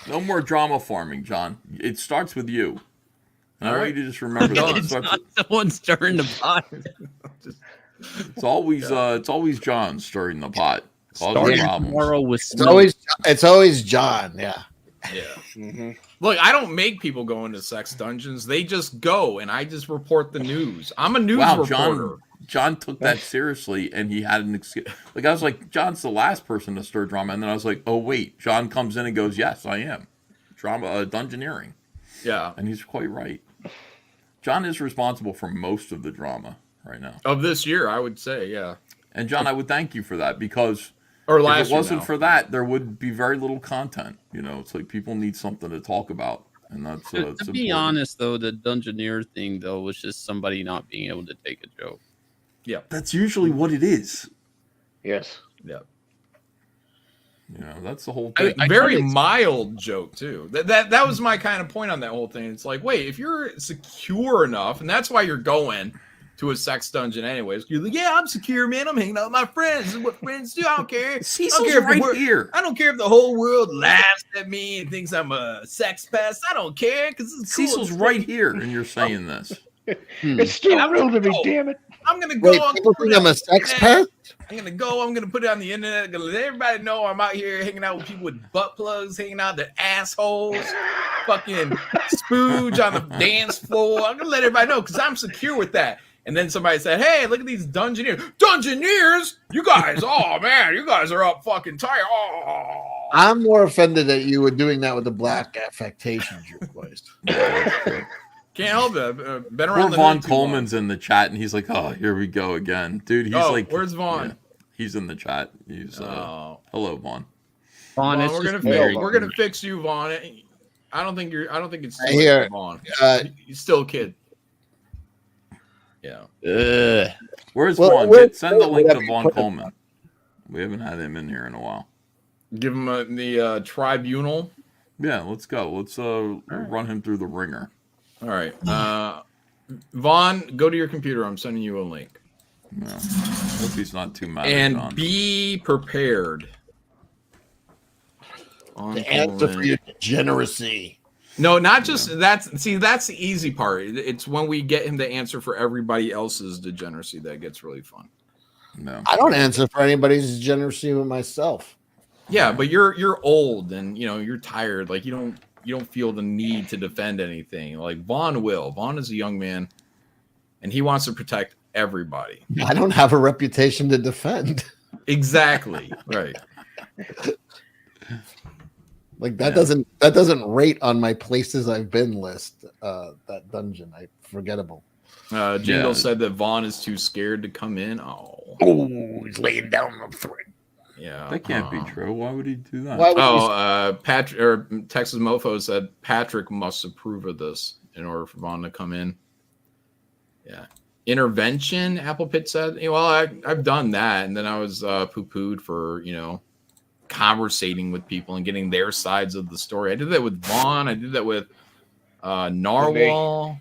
No more drama farming, John. It starts with you. And I want you to just remember No, that. it's not someone stirring the pot. It's always John stirring the pot, causing Starting problems. tomorrow with It's always John. Yeah. Yeah. Mm-hmm. Look, I don't make people go into sex dungeons. They just go, and I just report the news. I'm a news reporter. John took that seriously, and he had an excuse. Like, I was like, John's the last person to stir drama, and then I was like, oh wait, John comes in and goes, yes, I am dungeoneering. Yeah, and he's quite right. John is responsible for most of the drama right now of this year, I would say. Yeah, and John, I would thank you for that because. Or if it wasn't for that, there would be very little content. You know, it's like people need something to talk about, and that's to be honest, though, the Dungeoneer thing though was just somebody not being able to take a joke. Yeah, that's usually what it is. Yes. Yeah. You know, that's the whole thing. Very mild joke too. That was my kind of point on that whole thing. It's like, wait, if you're secure enough, and that's why you're going to a sex dungeon anyways. You're like, yeah, I'm secure, man. I'm hanging out with my friends. This is what friends do. I don't care. Cecil's right here. I don't care if the whole world laughs at me and thinks I'm a sex pest. I don't care because Cecil's right here, and you're saying this. It's still real to me, damn it. I'm gonna go. Wait, people think I'm a sex pest? I'm gonna go. I'm gonna put it on the internet. I'm gonna let everybody know I'm out here hanging out with people with butt plugs, hanging out their assholes, fucking spooge on the dance floor. I'm gonna let everybody know because I'm secure with that. And then somebody said, hey, look at these Dungeoneers. Dungeoneers? You guys, oh, man, you guys are up fucking tired. Oh. I'm more offended that you were doing that with the black affectations you placed. Can't help it. Been around Poor Vaughn Coleman's in the chat, and he's like, oh, here we go again. Dude, he's like... where's Vaughn? Yeah, he's in the chat. He's hello, Vaughn. Vaughn, we're gonna fix you, Vaughn. I don't think it's here, Vaughn. He's still a kid. Yeah. Where's Vaughn? Send the link to Vaughn Coleman. We haven't had him in here in a while. Give him the tribunal. Yeah, let's go. Let's run him through the ringer. All right. Vaughn, go to your computer. I'm sending you a link. Yeah. Hope he's not too mad. And be prepared. The answer for your degeneracy. No, not just that's the easy part. It's when we get him to answer for everybody else's degeneracy that gets really fun. No, I don't answer for anybody's degeneracy with myself. Yeah, but you're old and you're tired. Like you don't feel the need to defend anything. Like Vaughn will. Vaughn is a young man, and he wants to protect everybody. I don't have a reputation to defend. Exactly. Right. Like that doesn't rate on my places I've been list. That dungeon, forgettable. Jingle said that Vaughn is too scared to come in. Oh, he's laying down the thread. Yeah, that can't be true. Why would he do that? Patrick or Texas Mofo said Patrick must approve of this in order for Vaughn to come in. Yeah, intervention. Apple Pit said, well, I've done that, and then I was poo-pooed for conversating with people and getting their sides of the story. I did that with Vaughn. I did that with Narwhal,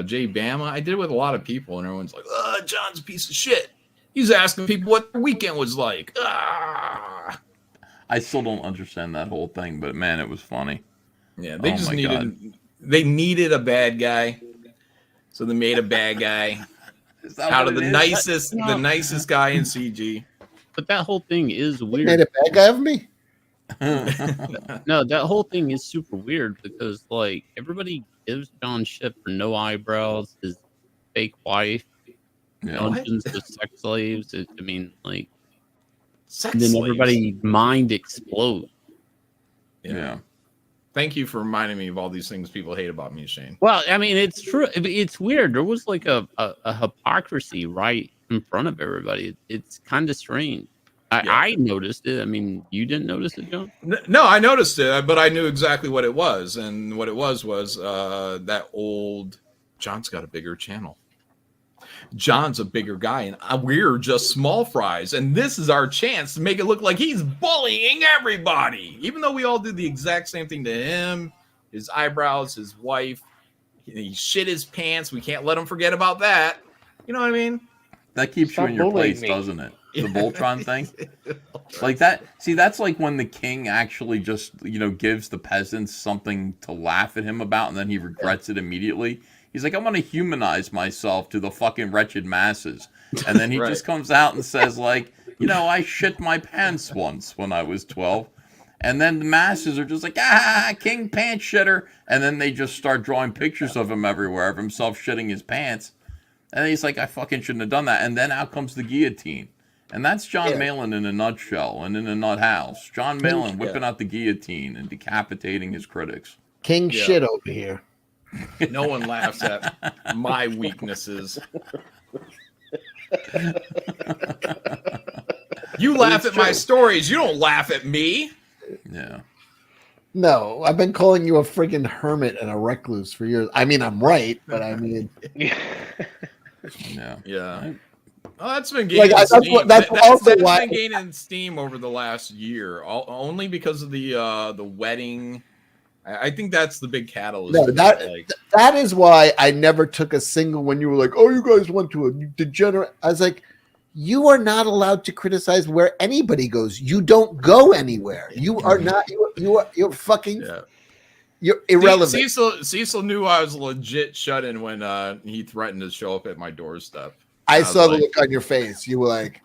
Jay Bama. I did it with a lot of people, and everyone's like, John's a piece of shit. He's asking people what their weekend was like. I still don't understand that whole thing, but man, it was funny. Yeah, they just needed a bad guy. So they made a bad guy out of the nicest guy in CG. But that whole thing is weird. You made a bad guy of me? No, that whole thing is super weird because like everybody gives John shit for no eyebrows, his fake wife, dungeons with sex slaves. I mean, like, sex then slaves. Everybody mind explodes. Yeah. Thank you for reminding me of all these things people hate about me, Shane. Well, I mean, it's true. It's weird. There was like a hypocrisy right in front of everybody. It's kind of strange. I noticed it. I mean, you didn't notice it, John? No, I noticed it, but I knew exactly what it was. And what it was that old John's got a bigger channel. John's a bigger guy, and we're just small fries. And this is our chance to make it look like he's bullying everybody. Even though we all did the exact same thing to him, his eyebrows, his wife. He shit his pants. We can't let him forget about that. You know what I mean? That keeps you in your place, doesn't it? the Voltron thing. Like that. See, that's like when the king actually just, gives the peasants something to laugh at him about, and then he regrets it immediately. He's like, I'm going to humanize myself to the fucking wretched masses. And then he Right. just comes out and says, like, I shit my pants once when I was 12. And then the masses are just like, king pants shitter. And then they just start drawing pictures of him everywhere, of himself shitting his pants. And he's like, I fucking shouldn't have done that. And then out comes the guillotine. And that's John Malin in a nutshell and in a nut house. John Malin whipping out the guillotine and decapitating his critics. King shit over here. No one laughs at my weaknesses. You laugh at my stories. You don't laugh at me. Yeah. No, I've been calling you a friggin' hermit and a recluse for years. I mean, I'm right, but I mean, Yeah. Yeah. Well, that's been gaining Like, steam. that's also why- been gaining steam over the last year, only because of the wedding. I think that's the big catalyst. No, that is why I never took a single when you were like, "Oh, you guys went to a degenerate." I was like, "You are not allowed to criticize where anybody goes. You don't go anywhere. You are not. You're fucking. Yeah. You're irrelevant." Cecil knew I was legit shut in when he threatened to show up at my doorstep. I saw the like- look on your face. You were like,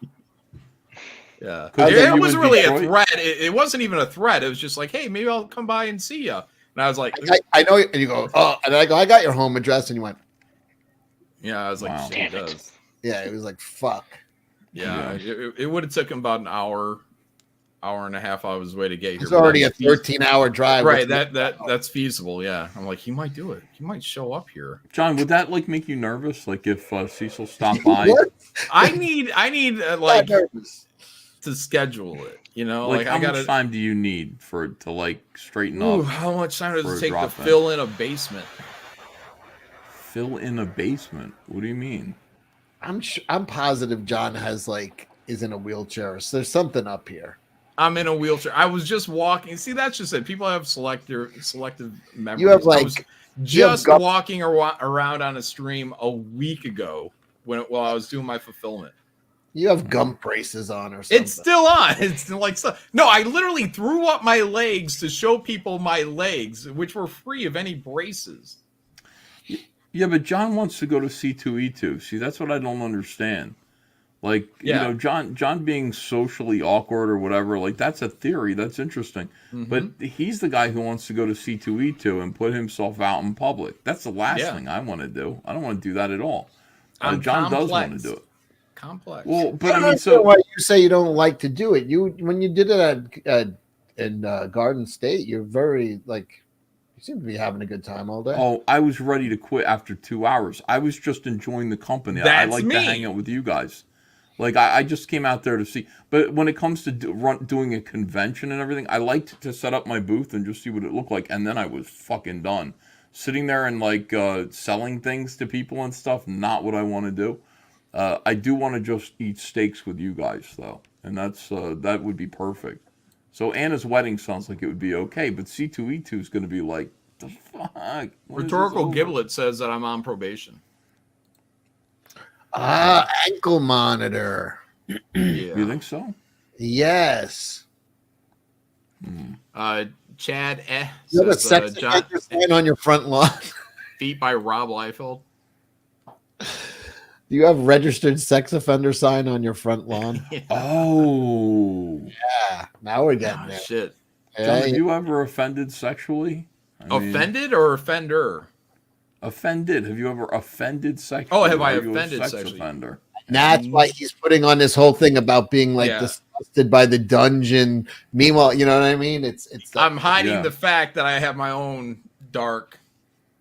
Yeah, I was it like, wasn't you really in a Detroit? threat. It wasn't even a threat. It was just like, hey, maybe I'll come by and see you. And I was like, I know. And you go, "Oh," and I go, "I got your home address," and you went, yeah, I was like, Wow. shit, Damn it it. does. "Yeah." It was like, "Fuck." Yeah, it would have taken about an hour and a half out of his way to get here. It's but already a that's feasible. 13-hour drive. Right, What's- that's feasible. Yeah, I'm like, he might do it. He might show up here. John, would that make you nervous? Like if Cecil stopped by? What? I need Not nervous. to schedule it. Like how I gotta. much time do you need for it to straighten Ooh, up? how much time does for it a take to drop-in? fill in a basement? Fill in a basement? What do you mean? I'm positive John is in a wheelchair. So there's something up here. I'm in a wheelchair. I was just walking. See, that's just it. People have selective memories. You have I was just gut- walking around on a stream a week ago while I was doing my fulfillment. You have gum braces on or something. It's still on. It's like no. I literally threw up my legs to show people my legs, which were free of any braces. Yeah, but John wants to go to C2E2. See, that's what I don't understand. Yeah. John being socially awkward or whatever, that's a theory. That's interesting. But he's the guy who wants to go to C2E2 and put himself out in public. That's the last thing I want to do. I don't want to do that at all. John does want to do it. Complex. Well, but I I don't mean, know why you say you don't like to do it. When you did it in Garden State, you're very you seem to be having a good time all day. Oh, I was ready to quit after 2 hours. I was just enjoying the company. I That's like me. to hang out with you guys. I just came out there to see. But when it comes to doing a convention and everything, I liked to set up my booth and just see what it looked like. And then I was fucking done. Sitting there and selling things to people and stuff, not what I want to do. I do want to just eat steaks with you guys, though. And that would be perfect. So Anna's wedding sounds like it would be okay. But C2E2 is going to be like, the fuck? When is this Rhetorical over? Giblet says that I'm on probation. Ankle monitor. Yeah. You think so? Yes. Chad You have a says sex John offender sign on your front lawn. Feet by Rob Liefeld. Do you have registered sex offender sign on your front lawn? Oh. Yeah. Now we're getting Oh, there. shit. John, Yeah, have you ever offended sexually? I mean, Offended or offender? offended. Have you ever offended sexually? Oh, have I Are you a offended sex sexually? offender? That's why he's putting on this whole thing about being Yeah. disgusted by the dungeon. Meanwhile, you know what I mean? It's I'm hiding Yeah. the fact that I have my own dark.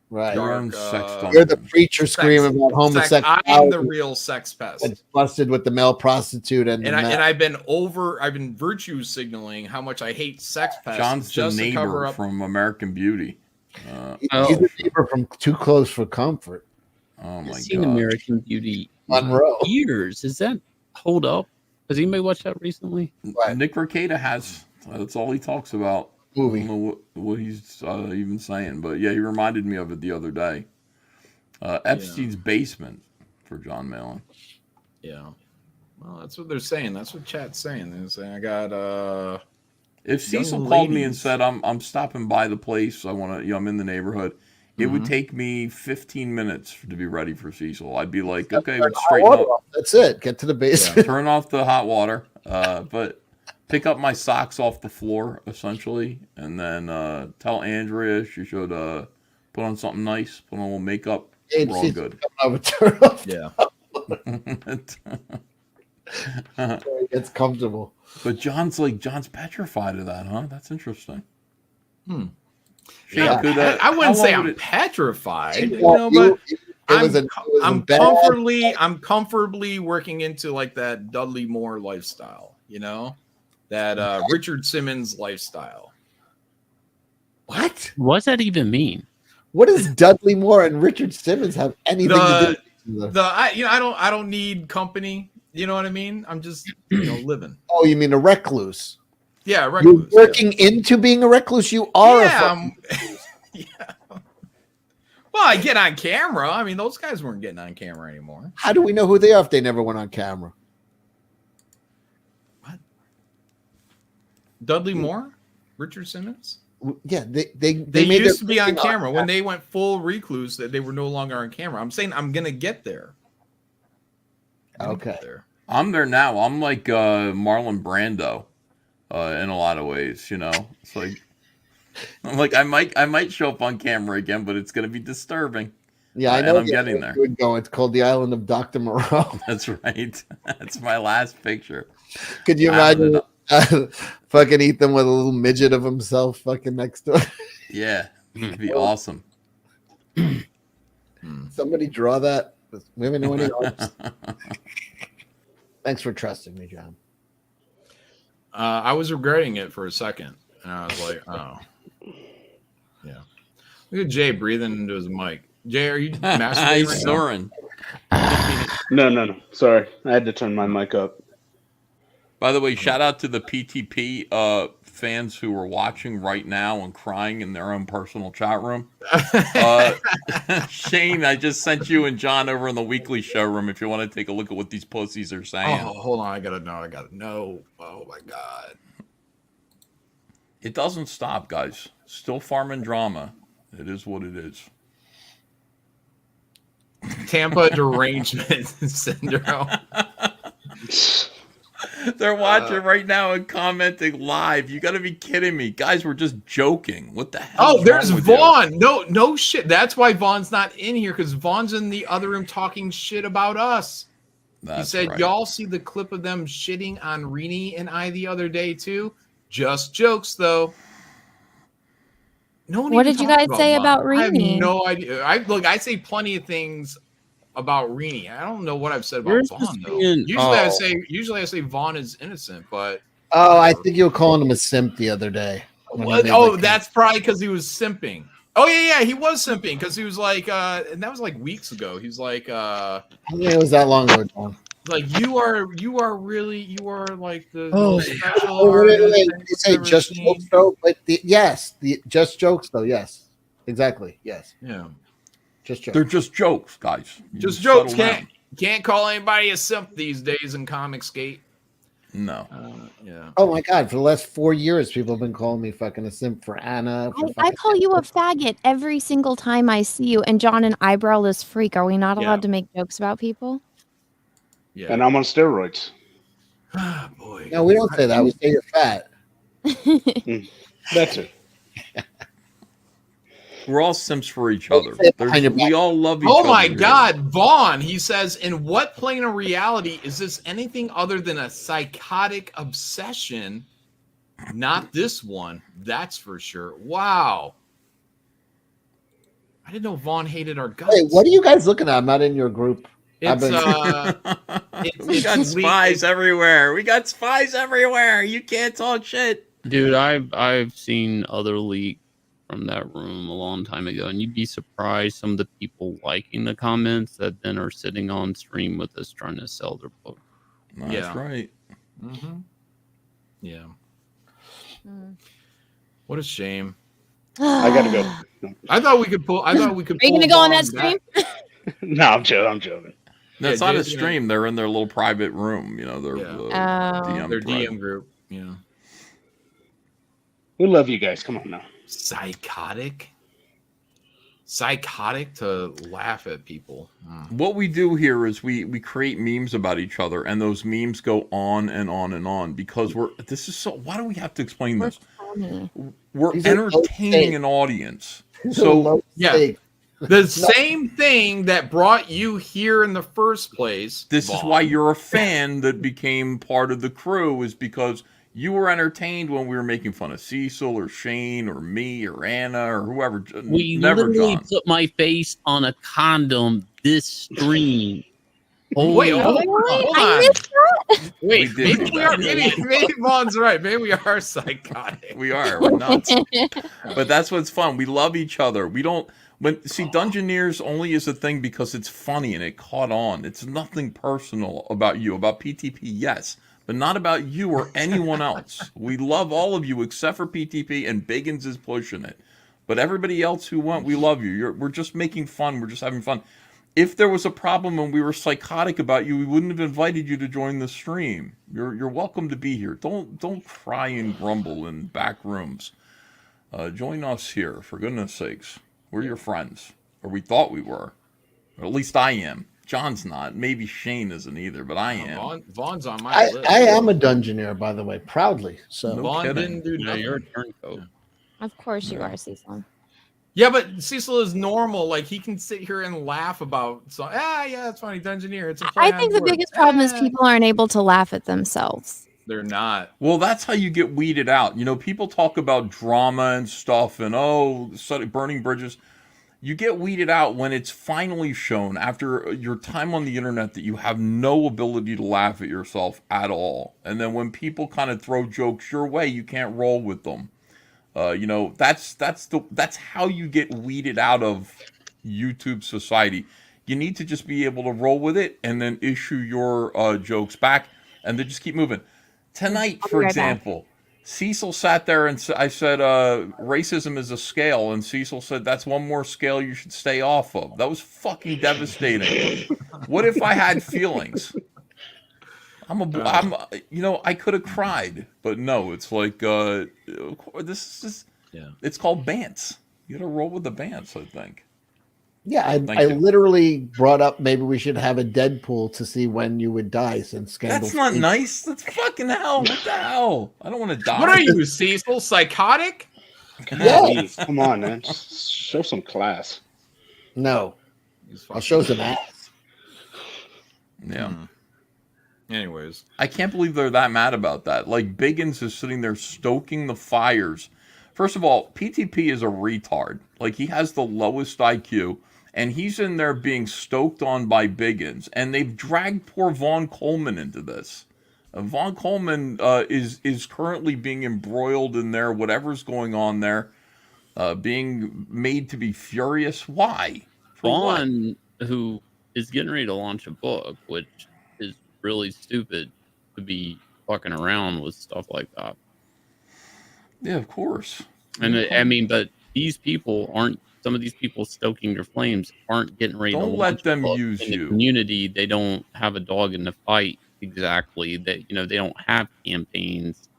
right. Your Dark, own sex uh, You're the dungeon. preacher screaming about I am the homosexuality. real sex pest. That's busted with the male prostitute and, And the meth. I've been virtue signaling how much I hate sex pests. John's the just to cover neighbor up. from American Beauty. He's a neighbor from Too Close for Comfort. Oh my I've seen god. American Beauty Monroe. years. Does that hold up? Has anybody watched that recently? Right. Nick Rekieta has. That's all he talks about. I Movie. don't know what he's even saying, but yeah, he reminded me of it the other day. Epstein's Basement for John Malin. Yeah. Well, that's what they're saying. That's what chat's saying. They're saying I got If Cecil young called me and ladies. said I'm stopping by the place, I want to, I'm in the neighborhood, it would take me 15 minutes to be ready for Cecil. I'd be like, okay, Turn the hot straighten water up, off. That's it. Get to the basement. turn off the hot water, but pick up my socks off the floor essentially, and then tell Andrea she should put on something nice, put on a little makeup. Hey, We're all Cecil, good. come over, turn off. Yeah. So he gets comfortable. But John's petrified of that, huh? That's interesting. Shane, Yeah. could, I wouldn't how say long I'm would it- petrified, Well, but it was a bad- I'm comfortably working into like that Dudley Moore lifestyle, that Richard Simmons lifestyle. What? What's that even mean? What does Dudley Moore and Richard Simmons have anything to do with? I don't need company. You know what I mean? I'm just living. Oh, you mean a recluse? Yeah, You're recluse. working into being a recluse. You are. Yeah, Well, I get on camera. I mean, those guys weren't getting on camera anymore. How do we know who they are if they never went on camera? What? Dudley Moore, Richard Simmons. Yeah, they They made used to their be on thing camera when they went full recluse. That they were no longer on camera. I'm saying I'm gonna get there. Okay. I'm there now. I'm like Marlon Brando in a lot of ways. It's like I'm like I might show up on camera again, but it's gonna be disturbing. Yeah, I know. And I'm getting there. It's called the Island of Dr. Moreau. That's right. That's my last picture. Could you imagine fucking Ethan with a little midget of himself fucking next to it? Yeah, it'd be awesome. Somebody draw that. We haven't know any artists. Thanks for trusting me, John. I was regretting it for a second, and I was like, "Oh, yeah." Look at Jay breathing into his mic. Jay, are you masturbating? He's right now? snoring. No. Sorry. I had to turn my mic up. By the way, shout out to the PTP fans who are watching right now and crying in their own personal chat room. Shane, I just sent you and John over in the weekly showroom if you want to take a look at what these pussies are saying. Oh, hold on. I gotta know. Oh my god. It doesn't stop, guys. Still farming drama. It is what it is. Tampa derangement syndrome. They're watching right now and commenting live. You got to be kidding me, guys. We're just joking. What the hell? Oh, there's Vaughn. No shit. That's why Vaughn's not in here, because Vaughn's in the other room talking shit about us. He said, right. Y'all see the clip of them shitting on Rini and I the other day too? Just jokes, though. No one What even did you talked guys say Vaughn. about I have Rini? no idea. I say plenty of things about Rini. I don't know what I've said about Where's Vaughn this though. being- Usually I say Vaughn is innocent, but Oh, I think you were calling him a simp the other day. That's probably because he was simping. Oh yeah, he was simping because he was like, and that was like weeks ago. He was like, I think it was that long ago, John. like you are like the Oh, most special Oh, wait. artist Did you say I've ever just seen. jokes though? But the just jokes though. Yes, exactly. Yes, Yeah, just jokes. They're just jokes, guys. You just jokes. settle down. Can't call anybody a simp these days in Comicsgate. No. Yeah. Oh my god! For the last 4 years, people have been calling me fucking a simp for Anna. For I fucking- call you a faggot every single time I see you. And John, an eyebrowless freak. Are we not allowed Yeah. to make jokes about people? Yeah. And I'm on steroids. Ah, boy. No, we don't say that. We say you're fat. That's it. We're all simps for each other. Say it behind your We back. all love each Oh other. my here. God, Vaughn, he says, in what plane of reality is this anything other than a psychotic obsession? Not this one, that's for sure. Wow. I didn't know Vaughn hated our guts. Hey, what are you guys looking at? I'm not in your group. It's, we got it's spies everywhere. We got spies everywhere. You can't talk shit. Dude, I've seen other leaks from that room a long time ago, and you'd be surprised some of the people liking the comments that then are sitting on stream with us trying to sell their book. That's Yeah. right. Mm-hmm. Yeah. What a shame. I gotta go. I thought we could pull. I thought we could. Are you pull gonna go on Vaughn that stream? back. No, I'm joking. That's not a stream. They're in their little private room. You know, their DM their thread. DM group. Yeah. We love you guys. Come on now. Psychotic to laugh at people. What we do here is we create memes about each other, and those memes go on and on and on because this is so. Why do we have to explain this? We're entertaining an audience. So yeah, the same thing that brought you here in the first place. This is why you're a fan that became part of the crew, is because you were entertained when we were making fun of Cecil or Shane or me or Anna or whoever. We literally put my face on a condom this stream. Wait, hold on. Wait, maybe Vaughn's right. Maybe we are psychotic. We are. We're nuts. But that's what's fun. We love each other. We don't. Dungeoneers only is a thing because it's funny and it caught on. It's nothing personal about you. About PTP, yes, but not about you or anyone else. We love all of you except for PTP, and Biggins is pushing it. But everybody else who went, we love you. We're just making fun. We're just having fun. If there was a problem and we were psychotic about you, we wouldn't have invited you to join the stream. You're welcome to be here. Don't cry and grumble in back rooms. Join us here, for goodness sakes. We're your friends, or we thought we were. Or at least I am. John's not. Maybe Shane isn't either, but I am. Vaughn's on my list. I am a Dungeoneer, by the way, proudly. So Vaughn didn't do nothing. You're a turncoat. Of course you are, Cecil. Yeah, but Cecil is normal. Like, he can sit here and laugh about yeah, it's funny, Dungeoneer. It's a play I think the biggest problem is people aren't able to laugh at themselves. They're not. Well, that's how you get weeded out. You know, people talk about drama and stuff and burning bridges. You get weeded out when it's finally shown after your time on the internet that you have no ability to laugh at yourself at all. And then when people kind of throw jokes your way, you can't roll with them. You know, that's how you get weeded out of YouTube society. You need to just be able to roll with it and then issue your jokes back and then just keep moving. Tonight, for example, Cecil sat there and I said, racism is a scale. And Cecil said, that's one more scale you should stay off of. That was fucking devastating. What if I had feelings? I could have cried, but no, it's like, this is, it's called Bants. You gotta roll with the Bants, I think. Yeah, I literally brought up maybe we should have a Deadpool to see when you would die since Scandal. That's not nice. That's fucking hell. What the hell? I don't want to die. What are you, Cecil? Psychotic? Yeah. Come on, man. Just show some class. No. I'll show some ass. Yeah. Anyways. I can't believe they're that mad about that. Like, Biggins is sitting there stoking the fires. First of all, PTP is a retard. Like, he has the lowest IQ. And he's in there being stoked on by Biggins. And they've dragged poor Vaughn Coleman into this. Vaughn Coleman is currently being embroiled in there, whatever's going on there, being made to be furious. Why? Vaughn, who is getting ready to launch a book, which is really stupid to be fucking around with stuff like that. Yeah, of course. And I mean, but these people aren't. Some of these people stoking their flames aren't getting ready to launch. Don't let them a book. use in you. The community, they don't have a dog in the fight exactly. They don't have campaigns.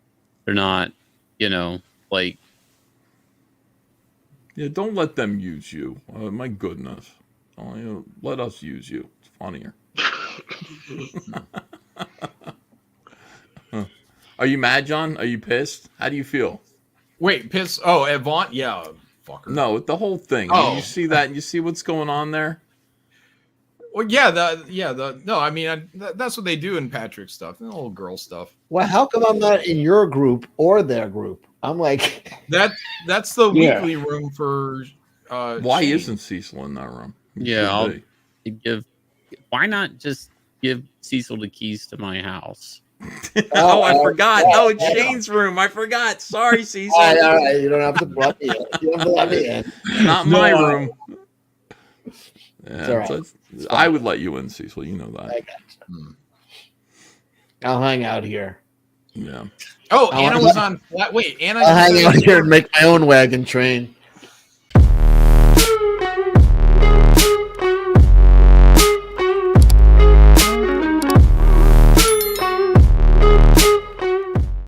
They're not, like. Yeah, don't let them use you. My goodness. Let us use you. It's funnier. Are you mad, John? Are you pissed? How do you feel? Wait, pissed? Oh, at Vaughn? Yeah, fucker. No, the whole thing. Oh. You see that? You see what's going on there? Well, no, I mean, that's what they do in Patrick's stuff, the little girl stuff. Well, how come I'm not in your group or their group? I'm like... That's the weekly room for... Why isn't Cecil in that room? Why not just give Cecil the keys to my house? I forgot. No, it's Shane's room. I forgot. Sorry, Cecil. All right. You don't have to let me in. You don't have to let me in. Not my room. Yeah, right. I would let you in, Cecil. You know that. I got you. I'll hang out here. Yeah. Oh, Anna was on... Wait, Anna... I'll hang out here and make my own wagon train.